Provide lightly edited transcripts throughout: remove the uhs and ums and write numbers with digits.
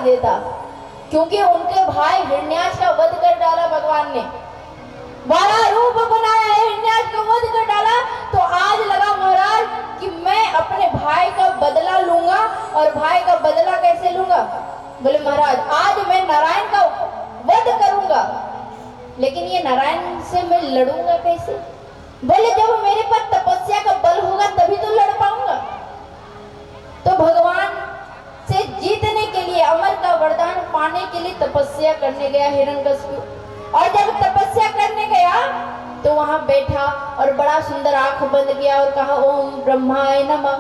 देता, क्योंकि उनके भाई हिरण्याक्ष का वध कर डाला भगवान ने, बड़ा रूप बनाया है, हिरण्याक्ष का वध कर डाला। तो आज लगा महाराज कि मैं अपने भाई का बदला लूंगा। और भाई का बदला कैसे लूंगा? बोले महाराज आज मैं नारायण का वध करूंगा, लेकिन ये नारायण से मैं लड़ूंगा कैसे? बोले जब मेरे पास तपस्या का बल होगा तभी तो लड़ पाऊंगा। तो भगवान से जीतने के लिए, अमर का वरदान पाने के लिए तपस्या करने गया हिरण्यकशिपु। और जब तपस्या करने गया तो वहां बैठा और बड़ा सुंदर आंख बंद किया और कहा ओम ब्रह्माय नमः।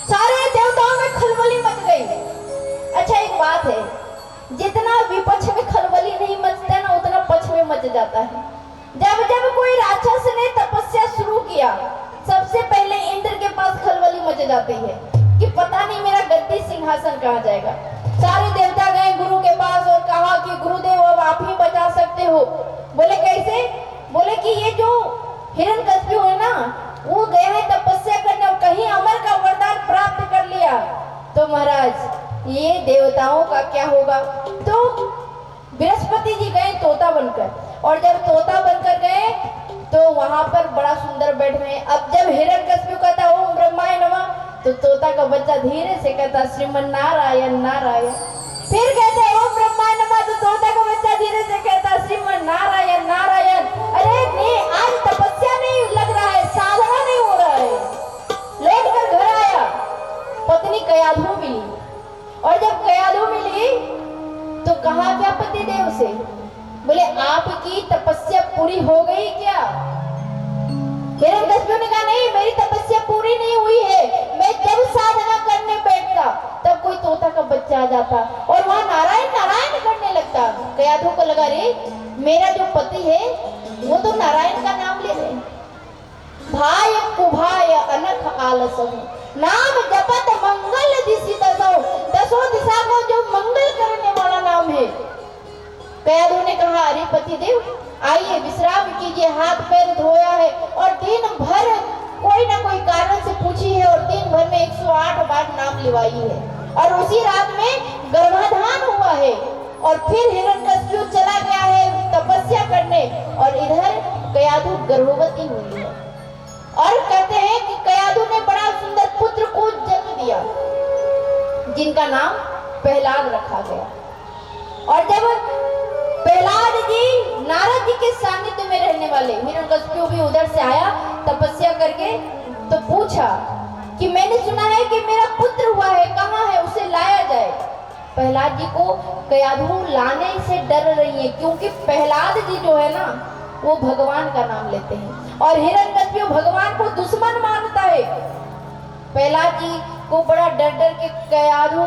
सारे देवताओं में खलबली मच गई। अच्छा एक बात है, जितना विपक्ष में खलबली नहीं मचता ना उतना पक्ष में मच जाता है। जब जब कोई राक्षस ने तपस्या शुरू किया, सबसे पहले इंद्र के पास खलबली मच जाती है कि पता नहीं मेरा गद्दी सिंहासन कहाँ जाएगा। सारे देवता गए गुरु के पास और कहा कि गुरुदेव अब आप ही बचा सकते हो। बोले कैसे? बोले कि ये जो हिरण्यकशिपु है ना, वो गया है तपस्या करने और कहीं अमर का वरदान प्राप्त कर लिया तो महाराज ये देवताओं का क्या होगा? तो बृहस्पति जी गए तोता बनकर, और जब तोता बनकर गए तो वहां पर बड़ा सुंदर बैठ गए। अब जब हिरण्यकशिपु कहता ओम ब्रह्माय नमः, तो तोता का बच्चा धीरे से कहता श्रीमन नारायण नारायण। फिर कहते ओम ब्रह्माय नमः, तो तोता का बच्चा धीरे से कहता श्रीमन नारायण नारायण। अरे नहीं, आज तपस्या नहीं लग रहा है, साधना नहीं हो रहा है। लौट कर घर आया, पत्नी कयाधु मिली, और जब कयाधु मिली तो कहा क्या पति देव से? बोले आपकी तपस्या पूरी हो गई क्या? हिरण्यकशिपु ने कहा नहीं, मेरी तपस्या पूरी नहीं हुई है। मैं जब साधना करने बैठता तब कोई तोता का बच्चा आ जाता और वहां नारायण नारायण करने लगता। कयाधु को लगा रे मेरा जो पति है वो तो नारायण का नाम ले रहे। भाय कुभाय अनख आलसहु, नाम जपत मंगल दिशि दसो, दसों दिशा को जो मंगल करने वाला नाम है। कयाधु ने कहा अरे पति देव आइए विश्राम कीजिए, हाथ पैर धोया है और दिन भर कोई ना कोई कारण से पूछी है और दिन भर में 108 बार नाम लिवाई है, और उसी रात में गर्भाधान हुआ है। और फिर हिरण्यकशिपु चला गया है तपस्या करने, और इधर कयाधु गर्भवती हुई है। और कहते हैं कि कयाधु ने बड़ा सुंदर पुत्र को जन्म दिया जिनका नाम प्रहलाद रखा गया। और जब प्रहलाद जी नारद जी के सानिध्य में रहने वाले, हिरण्यकशिपु भी उधर से आया तपस्या करके, तो पूछा कि मैंने सुना है कि मेरा पुत्र हुआ है, कहाँ है, उसे लाया जाए। प्रहलाद जी को कयाधु लाने से डर रही है, क्योंकि प्रहलाद जी जो है ना वो भगवान का नाम लेते हैं और हिरण्यकशिपु भगवान को दुश्मन मानता है। प्रहलाद जी को बड़ा डर डर के कयाधु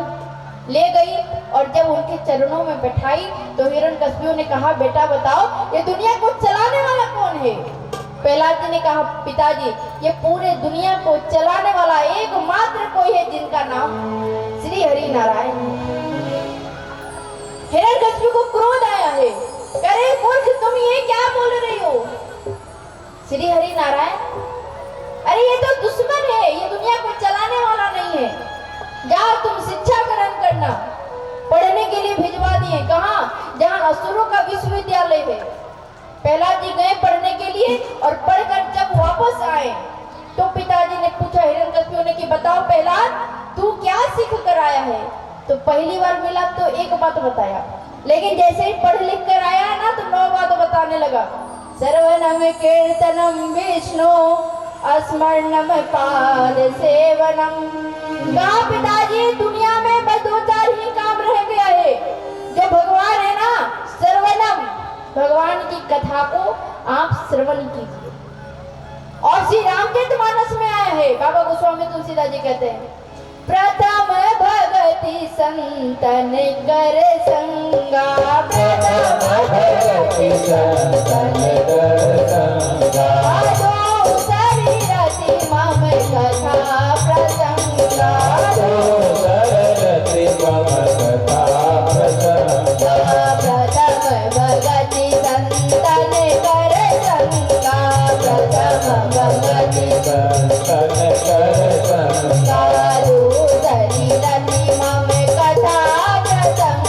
ले गई और जब उनके चरणों में बैठाई तो हिरण्यकशिपु ने कहा बेटा बताओ ये दुनिया को चलाने वाला कौन है? प्रहलाद जी ने कहा पिताजी ये पूरे दुनिया को चलाने वाला एकमात्र कोई है जिनका नाम श्री हरि नारायण है। हिरण्यकशिपु को क्रोध आया है, अरे मूर्ख तुम ये क्या बोल रही हो? श्री हरि नारायण, अरे ये तो दुश्मन है, ये दुनिया को चलाने वाला नहीं है। जाओ तुम शिक्षा ग्रहण करना। पढ़ने के लिए भिजवा दिए, कहाँ? जहाँ असुरों का विश्वविद्यालय है। प्रहलाद जी गए पढ़ने के लिए और पढ़कर जब वापस आए तो पिताजी ने पूछा हिरण्यकशिपु ने कि बताओ प्रहलाद तू क्या सीख कर आया है? तो पहली बार मिला तो एक बात बताया, लेकिन जैसे ही पढ़ लिख कर आया ना तो 9 बात बताने लगा। सर्वनम कीर्तनम विष्णु स्मरणम पाद सेवनम। कहा पिताजी दुनिया में बस 2-4 ही काम रह गया है। जो भगवान है ना सर्वनम, भगवान की कथा को आप श्रवण कीजिए। और श्री रामचरितमानस में आया है, बाबा गोस्वामी तुलसीदास जी कहते हैं प्रथम भगति संतन कर संगा, प्रथम भगति संतन कर संगा, दूसरी रति मम कथा प्रसंगा, दूसरी रति मम कथा प्रसंगा, प्रथम भगति संतन कर संगा, प्रथम भगति संतन कर संगा, दूसरी रति मम कथा प्रसंगा।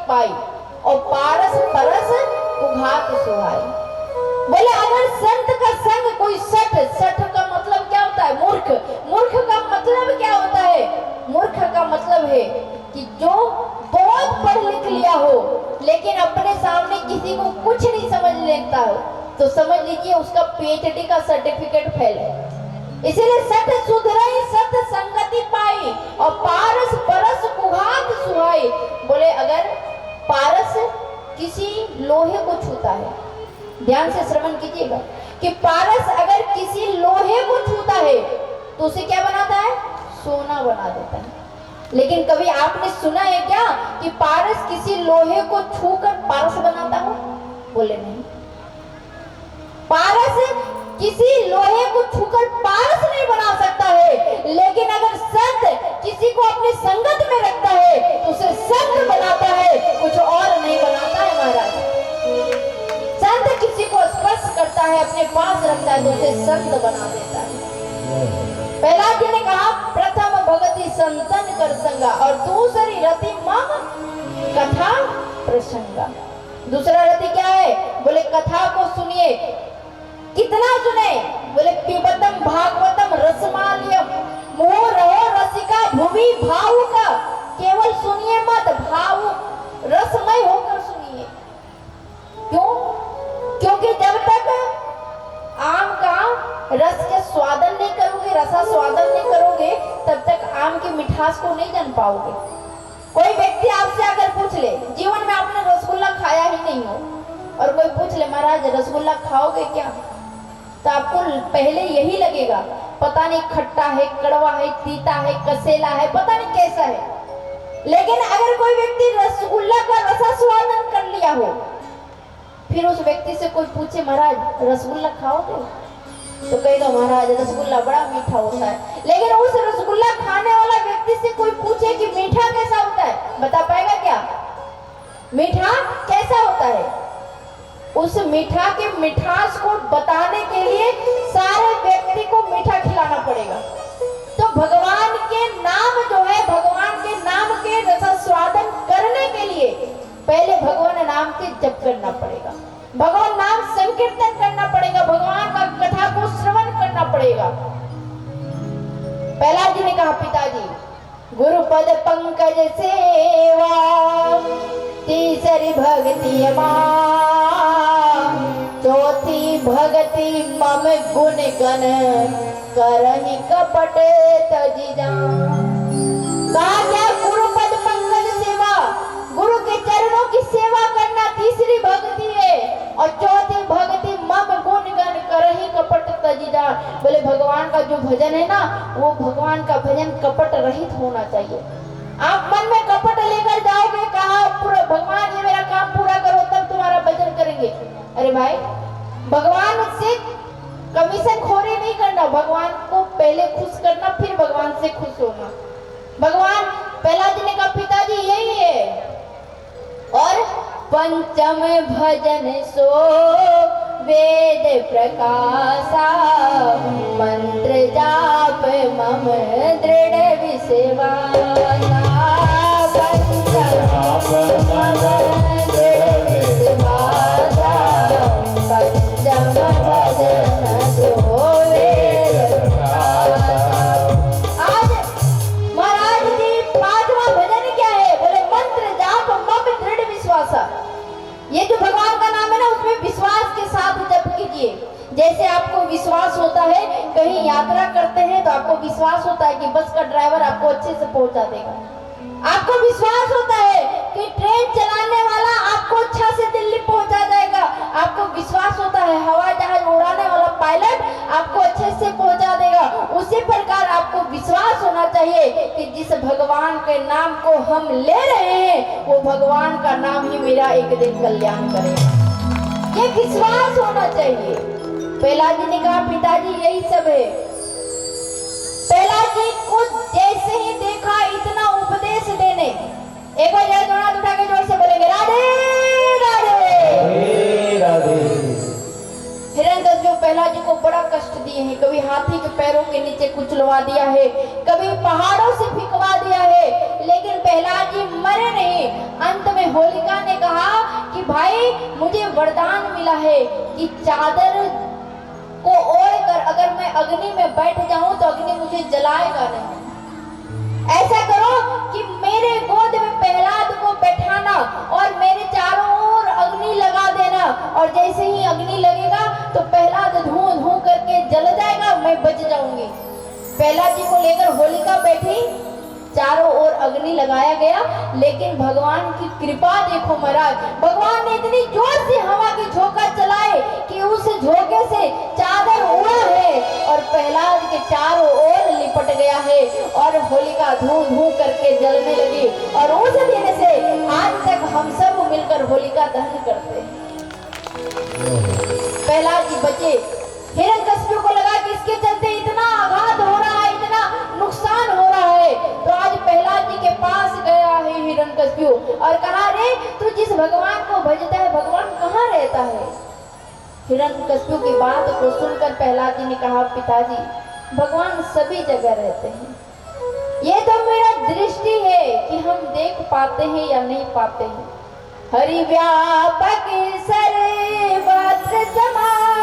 पाई और पारस परस उघात सुहाई। बोले अगर संत का संग कोई सठ, सठ का मतलब क्या होता है? मूर्ख। मूर्ख का मतलब क्या होता है? मूर्ख का मतलब है कि जो बहुत पढ़ लिख लिया हो लेकिन अपने सामने किसी को कुछ नहीं समझ लेता हो, तो समझ लीजिए उसका पीएचडी का सर्टिफिकेट फेल है। इसीलिए सठ सुधरई सत संगति पाई और पारस परस कुघात सुहाई। बोले अगर पारस किसी लोहे को छूता है, ध्यान से श्रवण कीजिएगा, कि पारस अगर किसी लोहे को छूता है तो उसे क्या बनाता है? सोना बना देता है। लेकिन कभी आपने सुना है क्या कि पारस किसी लोहे को छूकर पारस बनाता हो? बोले नहीं। पारस किसी लोहे को छूकर पारस नहीं बना सकता है, लेकिन अगर संत किसी को अपनी संगत में रखता है तो उसे संत बनाता है, कुछ और नहीं बनाता है महाराज। संत किसी को स्पर्श करता है, अपने पास रखता है तो उसे संत बना देता है। प्रहलाद जी ने कहा प्रथम भगति संतन कर संगा और दूसरी रति मम कथा प्रसंगा। दूसरा रति क्या है? बोले कथा को सुनिए। कितना सुने? बोले पिबतम भागवतम रसमालियम मोह रहो रसिका भूमि भावुका। केवल सुनिए मत, भावुक रसमय होकर सुनिए। क्यों? क्योंकि जब तक आम का रस के स्वादन नहीं करोगे, रसा स्वादन नहीं करोगे, तब तक आम की मिठास को नहीं जान पाओगे। कोई व्यक्ति आपसे अगर पूछ ले, जीवन में आपने रसगुल्ला खाया ही नहीं हो, और कोई पूछ ले महाराज रसगुल्ला खाओगे क्या, तो आपको पहले यही लगेगा पता नहीं खट्टा है, कड़वा है, तीता है, कसेला है, पता नहीं कैसा है। लेकिन अगर कोई व्यक्ति रसगुल्ला का रसा स्वादन कर लिया हो, फिर उस व्यक्ति से कोई पूछे महाराज रसगुल्ला खाओगे, तो कहेगा महाराज रसगुल्ला बड़ा मीठा होता है। लेकिन उस रसगुल्ला खाने वाला व्यक्ति से कोई पूछे कि मीठा कैसा होता है, बता पाएगा क्या? मीठा कैसा होता है? उस मीठा के मिठास को बताने के लिए सारे व्यक्ति को मीठा खिलाना पड़ेगा। तो भगवान के नाम जो है, भगवान के नाम के रसास्वादन करने के लिए पहले भगवान नाम के जप करना पड़ेगा, भगवान नाम संकीर्तन करना पड़ेगा, भगवान का कथा को श्रवण करना पड़ेगा। प्रहलाद जी ने कहा पिताजी गुरुपद पंकज सेवा तीसरी भक्ति चौथी भक्ति मम गुण गण करहि कपट तजी कहा क्या? गुरुपद पंकज सेवा, गुरु के चरणों की सेवा करना तीसरी भक्ति है, और चौथी भक्ति मम गुण गण करहि कपट तजी जा। बोले भगवान का जो भजन है ना, वो भगवान का भजन कपट रहित होना चाहिए। आप मन में कपट लेकर जाओगे, कहा पूरा भगवान ये मेरा काम पूरा करो तब तुम्हारा भजन करेंगे। अरे भाई भगवान से कमीशन खोरी नहीं करना, भगवान को पहले खुश करना, फिर भगवान से खुश होना। भगवान प्रहलाद जी ने कहा पिताजी यही है। और पंचम भजन सो वेद प्रकाशा मंत्र जाप मम दृढ़ विश्वासा। ये जो भगवान का नाम है ना, उसमें विश्वास के साथ जप कीजिए। जैसे आपको विश्वास होता है कहीं यात्रा करते हैं तो आपको विश्वास होता है कि बस का ड्राइवर आपको अच्छे से पहुंचा देगा, आपको विश्वास होता है कि ट्रेन चलाने वाला आपको अच्छा से दिल्ली पहुंचा जाएगा, आपको विश्वास होता है हवाई जहाज उड़ाने वाला पायलट आपको अच्छे से पहुंचा देगा। उसी प्रकार आपको विश्वास होना चाहिए कि जिस भगवान के नाम को हम ले रहे हैं वो भगवान का नाम ही मेरा एक दिन कल्याण करेगा, ये विश्वास होना चाहिए। प्रहलाद जी ने कहा पिताजी यही सब है। प्रहलाद जी को जैसे ही देखा इतना उपदेश देने, एक बार जरा दोनों हाथ उठा के जोर से बोलेंगे राधे राधे राधे। हिरण्यकश्यप प्रहलाद जी को बड़ा कष्ट दिए हैं, कभी हाथी के पैरों के नीचे कुचलवा दिया है, कभी पहाड़ों से फेंकवा दिया है, लेकिन प्रहलाद जी मरे नहीं। अंत में होलिका ने कहा कि भाई मुझे वरदान मिला है कि चादर को ओढ़कर अगर मैं अग्नि में बैठ जाऊं तो अग्नि मुझे जलाएगा नहीं। ऐसा करो कि मेरे गोद में प्रहलाद को बैठाना और मेरे चारों ओर अग्नि लगा देना, और जैसे ही अग्नि लगेगा तो प्रहलाद धुआं धुआं करके जल जाएगा, मैं बच जाऊंगी। प्रहलाद जी को लेकर होलिका बैठी, चारों ओर अग्नि लगाया गया, लेकिन भगवान की कृपा देखो महाराज, भगवान ने इतनी जोर से हवा की झोंका चलाए कि उस झोंके से चादर उड़ा है और प्रहलाद के चारों ओर लिपट गया है और होलिका धूं धूं करके जलने लगी। और उस दिन से आज तक हम सब मिलकर होलिका दहन करते हैं। प्रहलाद जी बचे। हिरण्यकश्यप को लगा कि इसके चलते इतना आघात हो रहा है, इतना नुकसान हो रहा है, तो आज प्रहलाद जी के पास गया है हिरण्यकश्यप और कहा, रे तू जिस भगवान को भजता है भगवान कहाँ रहता है? हिरण्यकश्यप की बात को सुनकर प्रहलाद जी ने कहा, पिताजी भगवान सभी जगह रहते हैं, ये तो मेरा दृष्टि है कि हम देख पाते हैं या नहीं पाते हैं। हरि व्यापक सर्वत्र समान